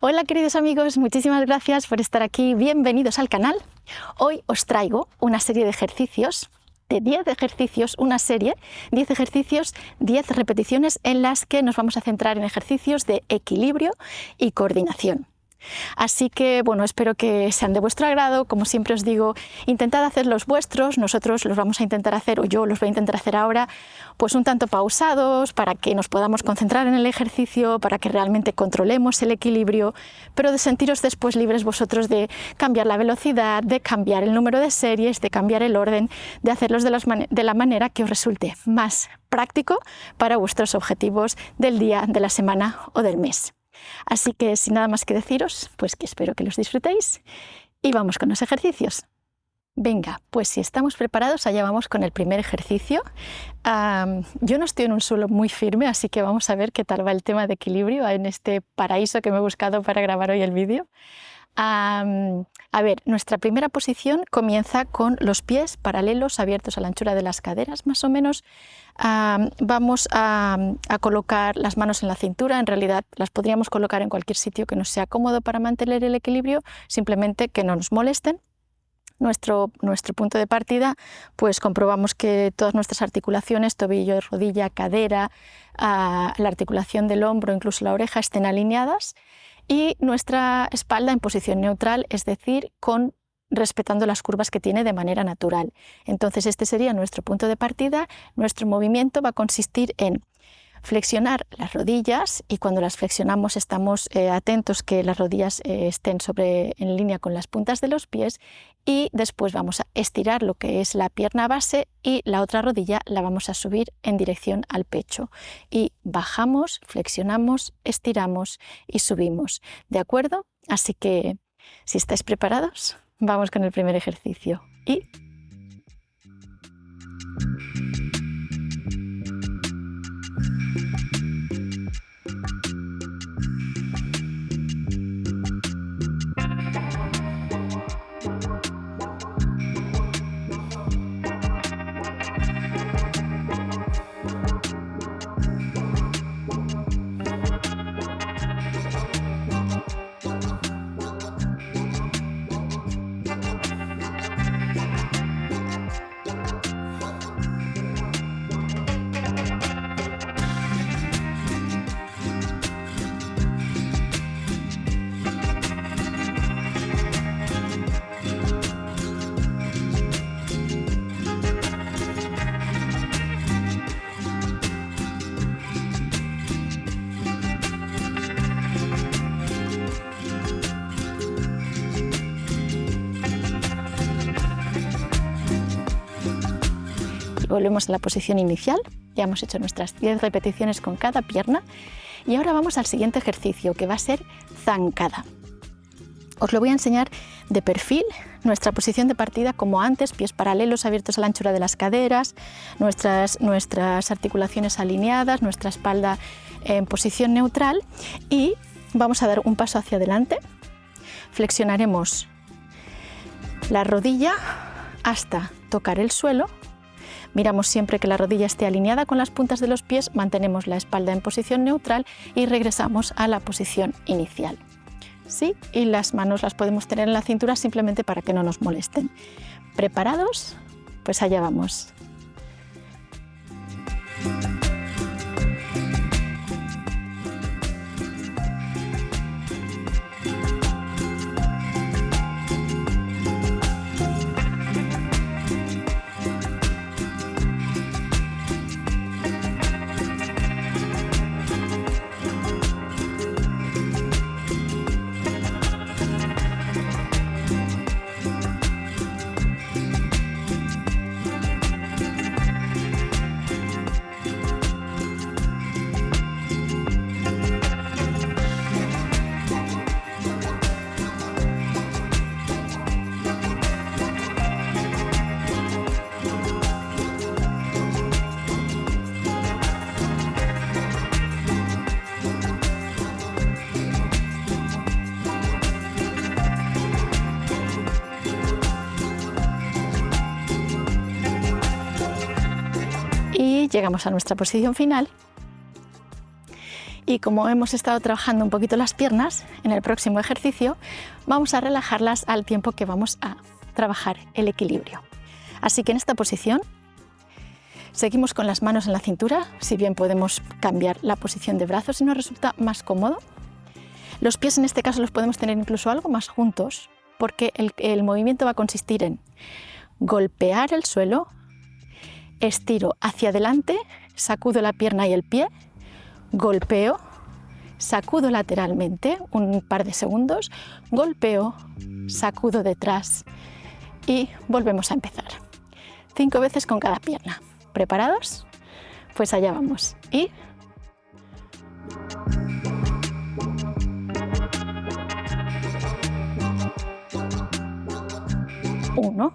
Hola queridos amigos, muchísimas gracias por estar aquí, bienvenidos al canal. Hoy os traigo una serie de ejercicios, de 10 ejercicios, una serie, 10 ejercicios, 10 repeticiones en las que nos vamos a centrar en ejercicios de equilibrio y coordinación. Así que, bueno, espero que sean de vuestro agrado. Como siempre os digo, intentad hacer los vuestros, nosotros los vamos a intentar hacer, o yo los voy a intentar hacer ahora, pues un tanto pausados, para que nos podamos concentrar en el ejercicio, para que realmente controlemos el equilibrio, pero de sentiros después libres vosotros de cambiar la velocidad, de cambiar el número de series, de cambiar el orden, de hacerlos de la manera que os resulte más práctico para vuestros objetivos del día, de la semana o del mes. Así que sin nada más que deciros, pues que espero que los disfrutéis y vamos con los ejercicios. Venga, pues si estamos preparados, allá vamos con el primer ejercicio. Yo no estoy en un suelo muy firme, así que vamos a ver qué tal va el tema de equilibrio en este paraíso que me he buscado para grabar hoy el vídeo. A ver, nuestra primera posición comienza con los pies paralelos, abiertos a la anchura de las caderas, más o menos. Vamos a colocar las manos en la cintura. En realidad las podríamos colocar en cualquier sitio que nos sea cómodo para mantener el equilibrio, simplemente que no nos molesten. Nuestro punto de partida, pues comprobamos que todas nuestras articulaciones, tobillo, rodilla, cadera, la articulación del hombro, incluso la oreja, estén alineadas, y nuestra espalda en posición neutral, es decir, respetando las curvas que tiene de manera natural. Entonces este sería nuestro punto de partida. Nuestro movimiento va a consistir en flexionar las rodillas, y cuando las flexionamos estamos atentos que las rodillas estén en línea con las puntas de los pies, y después vamos a estirar lo que es la pierna base y la otra rodilla la vamos a subir en dirección al pecho, y bajamos, flexionamos, estiramos y subimos. ¿De acuerdo? Así que si estáis preparados, vamos con el primer ejercicio. Volvemos a la posición inicial. Ya hemos hecho nuestras 10 repeticiones con cada pierna, y ahora vamos al siguiente ejercicio, que va a ser zancada. Os lo voy a enseñar de perfil. Nuestra posición de partida, como antes, pies paralelos, abiertos a la anchura de las caderas, nuestras articulaciones alineadas, nuestra espalda en posición neutral, y vamos a dar un paso hacia adelante. Flexionaremos la rodilla hasta tocar el suelo. Miramos siempre que la rodilla esté alineada con las puntas de los pies, mantenemos la espalda en posición neutral y regresamos a la posición inicial. ¿Sí? Y las manos las podemos tener en la cintura simplemente para que no nos molesten. ¿Preparados? Pues allá vamos. y llegamos a nuestra posición final. Y como hemos estado trabajando un poquito las piernas, en el próximo ejercicio vamos a relajarlas al tiempo que vamos a trabajar el equilibrio. Así que en esta posición seguimos con las manos en la cintura, si bien podemos cambiar la posición de brazos si nos resulta más cómodo. Los pies en este caso los podemos tener incluso algo más juntos, porque el movimiento va a consistir en golpear el suelo, estiro hacia adelante, sacudo la pierna y el pie, golpeo, sacudo lateralmente un par de segundos, golpeo, sacudo detrás y volvemos a empezar. 5 veces con cada pierna. ¿Preparados? Pues allá vamos. Y 1, 2,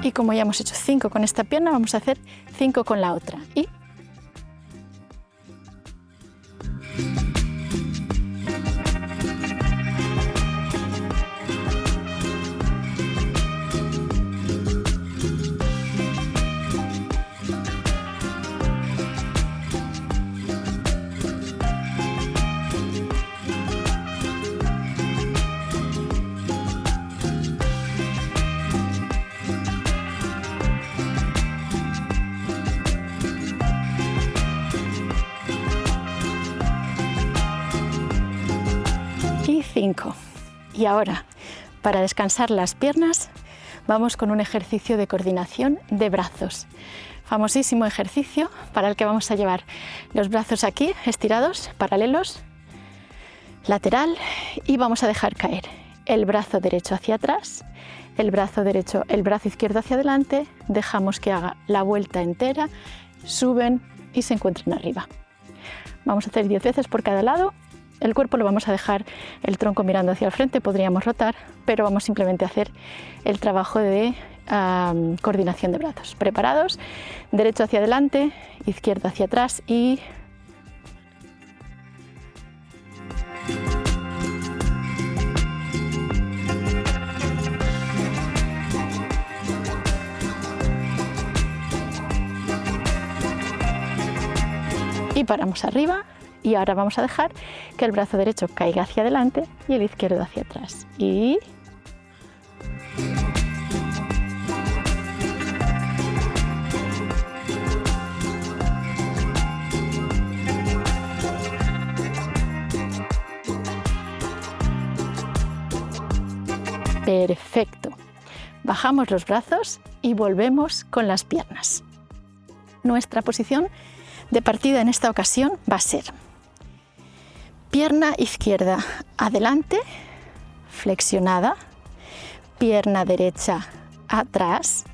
y como ya hemos hecho 5 con esta pierna, vamos a hacer 5 con la otra. Y 5. Y ahora, para descansar las piernas, vamos con un ejercicio de coordinación de brazos. Famosísimo ejercicio para el que vamos a llevar los brazos aquí, estirados, paralelos, lateral, y vamos a dejar caer el brazo derecho hacia atrás, el brazo izquierdo hacia adelante, dejamos que haga la vuelta entera, suben y se encuentren arriba. Vamos a hacer 10 veces por cada lado. El cuerpo lo vamos a dejar el tronco mirando hacia el frente, podríamos rotar, pero vamos simplemente a hacer el trabajo de coordinación de brazos. ¿Preparados? Derecho hacia adelante, izquierdo hacia atrás y... y paramos arriba. Y ahora vamos a dejar que el brazo derecho caiga hacia adelante y el izquierdo hacia atrás. Y... perfecto. Bajamos los brazos y volvemos con las piernas. Nuestra posición de partida en esta ocasión va a ser pierna izquierda adelante, flexionada, pierna derecha atrás,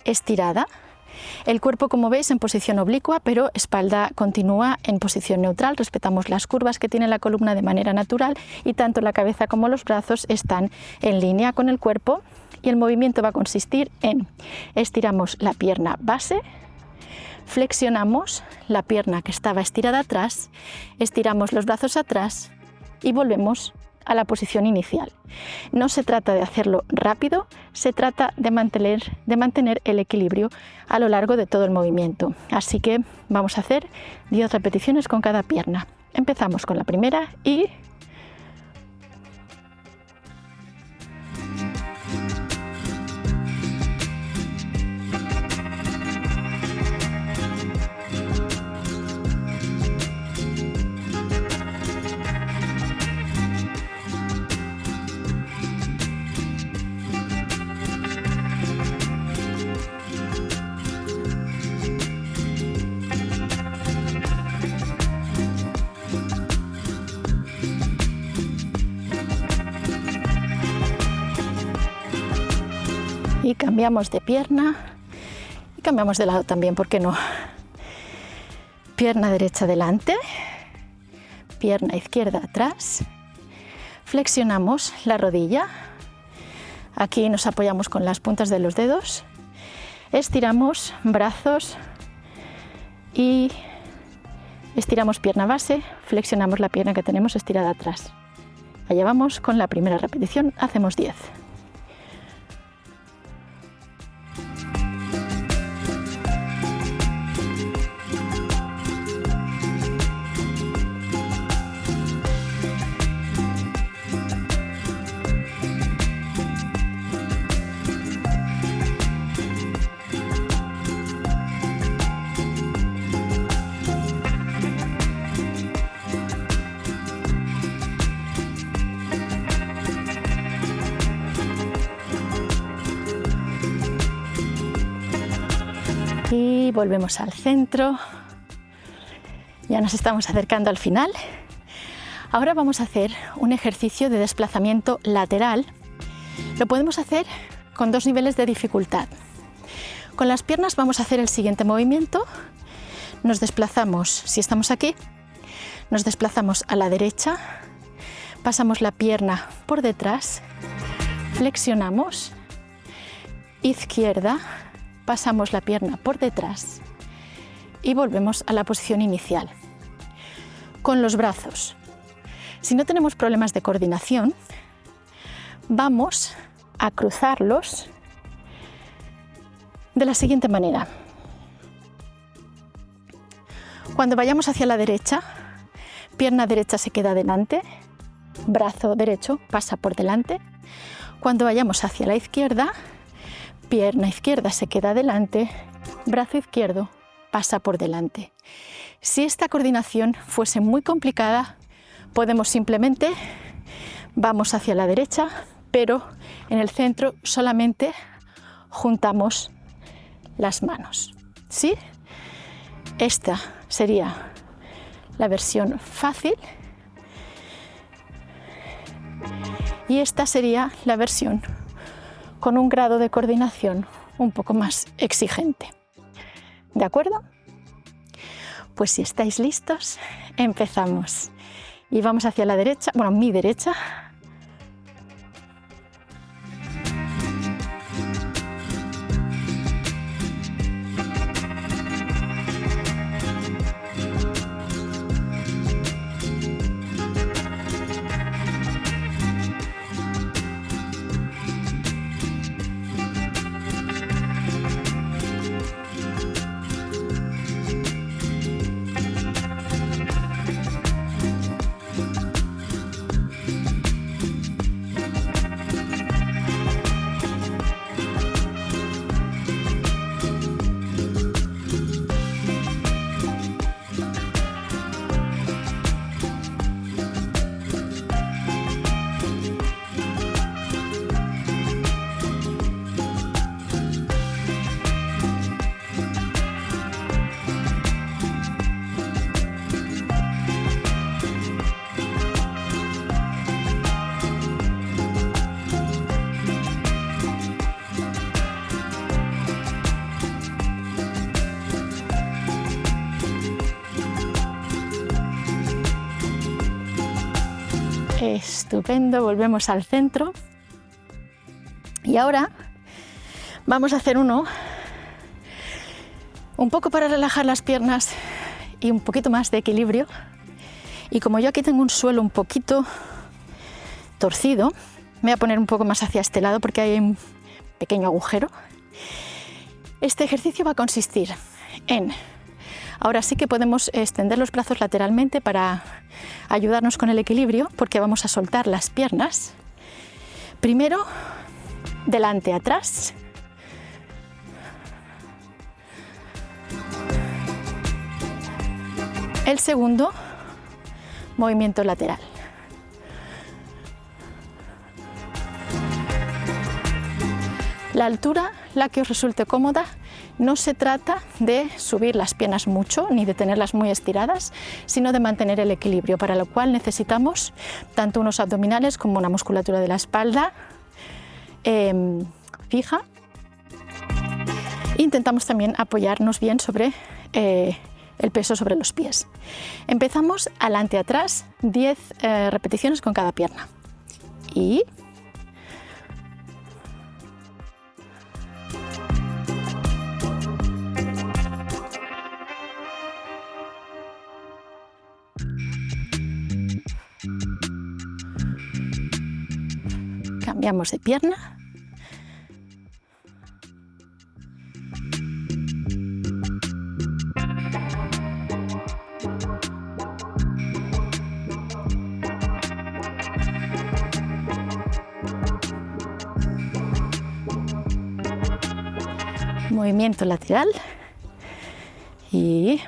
estirada. El cuerpo, como veis, en posición oblicua, pero espalda continúa en posición neutral. Respetamos las curvas que tiene la columna de manera natural y tanto la cabeza como los brazos están en línea con el cuerpo. Y el movimiento va a consistir en estiramos la pierna base, flexionamos la pierna que estaba estirada atrás, estiramos los brazos atrás y volvemos a la posición inicial. No se trata de hacerlo rápido, se trata de mantener el equilibrio a lo largo de todo el movimiento. Así que vamos a hacer 10 repeticiones con cada pierna. Empezamos con la primera y... y cambiamos de pierna y cambiamos de lado también, ¿por qué no? Pierna derecha adelante, pierna izquierda atrás, Flexionamos la rodilla. Aquí nos apoyamos con las puntas de los dedos. Estiramos brazos y estiramos pierna base. Flexionamos la pierna que tenemos estirada atrás. Allá vamos con la primera repetición. Hacemos 10. Y volvemos al centro. Ya nos estamos acercando al final. Ahora vamos a hacer un ejercicio de desplazamiento lateral. Lo podemos hacer con 2 niveles de dificultad. Con las piernas vamos a hacer el siguiente movimiento. Nos desplazamos, si estamos aquí, nos desplazamos a la derecha, pasamos la pierna por detrás, flexionamos, izquierda, pasamos la pierna por detrás y volvemos a la posición inicial. Con los brazos, si no tenemos problemas de coordinación, vamos a cruzarlos de la siguiente manera. Cuando vayamos hacia la derecha, pierna derecha se queda delante, brazo derecho pasa por delante. Cuando vayamos hacia la izquierda, pierna izquierda se queda delante, brazo izquierdo pasa por delante. Si esta coordinación fuese muy complicada, podemos simplemente vamos hacia la derecha, pero en el centro solamente juntamos las manos. ¿Sí? Esta sería la versión fácil y esta sería la versión con un grado de coordinación un poco más exigente. ¿De acuerdo? Pues si estáis listos, empezamos. Y vamos hacia la derecha, bueno, mi derecha. Estupendo, volvemos al centro y ahora vamos a hacer uno un poco para relajar las piernas y un poquito más de equilibrio. Y como yo aquí tengo un suelo un poquito torcido, me voy a poner un poco más hacia este lado porque hay un pequeño agujero. Este ejercicio va a consistir en, ahora sí que podemos extender los brazos lateralmente para ayudarnos con el equilibrio, porque vamos a soltar las piernas. Primero, delante, atrás. El segundo, movimiento lateral. La altura, la que os resulte cómoda. No se trata de subir las piernas mucho ni de tenerlas muy estiradas, sino de mantener el equilibrio, para lo cual necesitamos tanto unos abdominales como una musculatura de la espalda fija. Intentamos también apoyarnos bien sobre el peso sobre los pies. Empezamos adelante atrás, 10 repeticiones con cada pierna. y cambiamos de pierna. Movimiento lateral y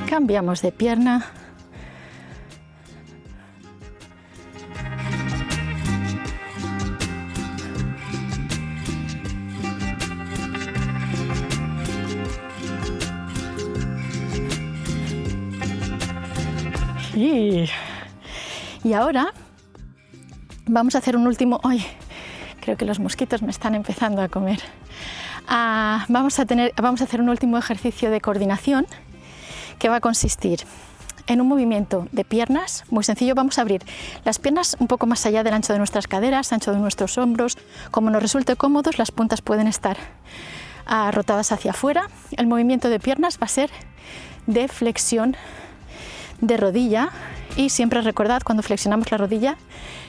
cambiamos de pierna. Y ahora vamos a hacer un último... ¡Ay! Creo que los mosquitos me están empezando a comer. Vamos a hacer un último ejercicio de coordinación que va a consistir en un movimiento de piernas muy sencillo. Vamos a abrir las piernas un poco más allá del ancho de nuestras caderas, ancho de nuestros hombros. Como nos resulte cómodos, las puntas pueden estar rotadas hacia afuera. El movimiento de piernas va a ser de flexión de rodilla y siempre recordad, cuando flexionamos la rodilla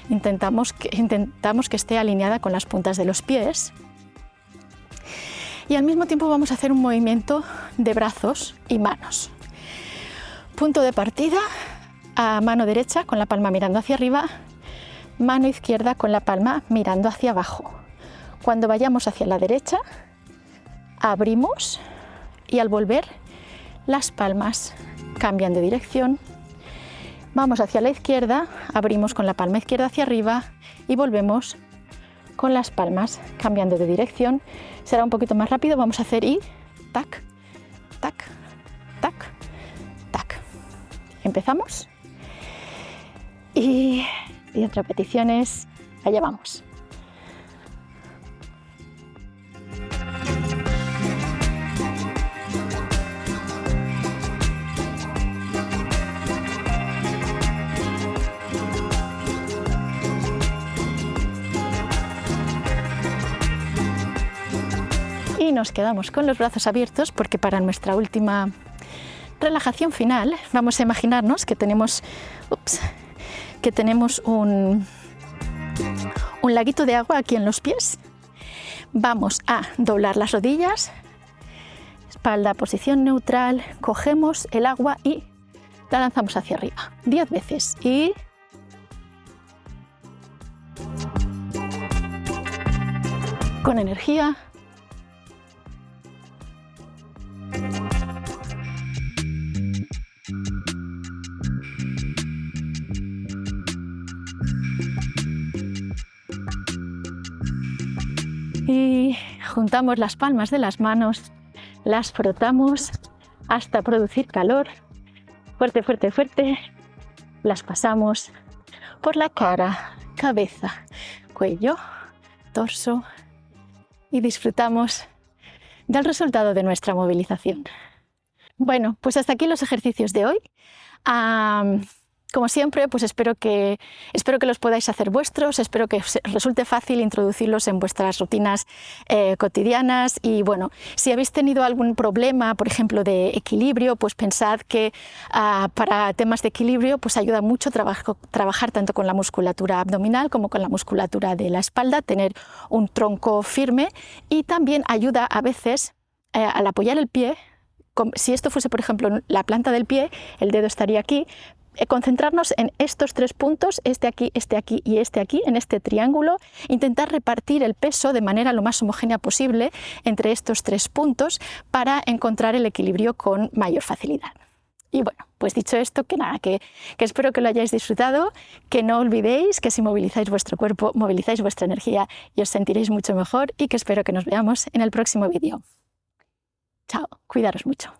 intentamos que esté alineada con las puntas de los pies, y al mismo tiempo vamos a hacer un movimiento de brazos y manos. Punto de partida, a mano derecha con la palma mirando hacia arriba, mano izquierda con la palma mirando hacia abajo. Cuando vayamos hacia la derecha abrimos y al volver las palmas cambian de dirección. Vamos hacia la izquierda, abrimos con la palma izquierda hacia arriba y volvemos con las palmas cambiando de dirección. Será un poquito más rápido, vamos a hacer y tac, tac, tac, tac. Empezamos y 10 repeticiones, allá vamos. Y nos quedamos con los brazos abiertos porque para nuestra última relajación final vamos a imaginarnos que tenemos, un laguito de agua aquí en los pies. Vamos a doblar las rodillas, espalda, posición neutral, cogemos el agua y la lanzamos hacia arriba 10 veces y con energía. Y juntamos las palmas de las manos, las frotamos hasta producir calor. Fuerte, fuerte, fuerte. Las pasamos por la cara, cabeza, cuello, torso y disfrutamos del resultado de nuestra movilización. Bueno, pues hasta aquí los ejercicios de hoy. Como siempre, pues espero que los podáis hacer vuestros, espero que os resulte fácil introducirlos en vuestras rutinas cotidianas. Y bueno, si habéis tenido algún problema, por ejemplo, de equilibrio, pues pensad que para temas de equilibrio pues ayuda mucho trabajar tanto con la musculatura abdominal como con la musculatura de la espalda, tener un tronco firme, y también ayuda a veces al apoyar el pie. Si esto fuese, por ejemplo, la planta del pie, el dedo estaría aquí. Concentrarnos en estos 3 puntos, este aquí y este aquí, en este triángulo, intentar repartir el peso de manera lo más homogénea posible entre estos 3 puntos para encontrar el equilibrio con mayor facilidad. Y bueno, pues dicho esto, que nada, que espero que lo hayáis disfrutado, que no olvidéis que si movilizáis vuestro cuerpo, movilizáis vuestra energía y os sentiréis mucho mejor, y que espero que nos veamos en el próximo vídeo. Chao, cuidaros mucho.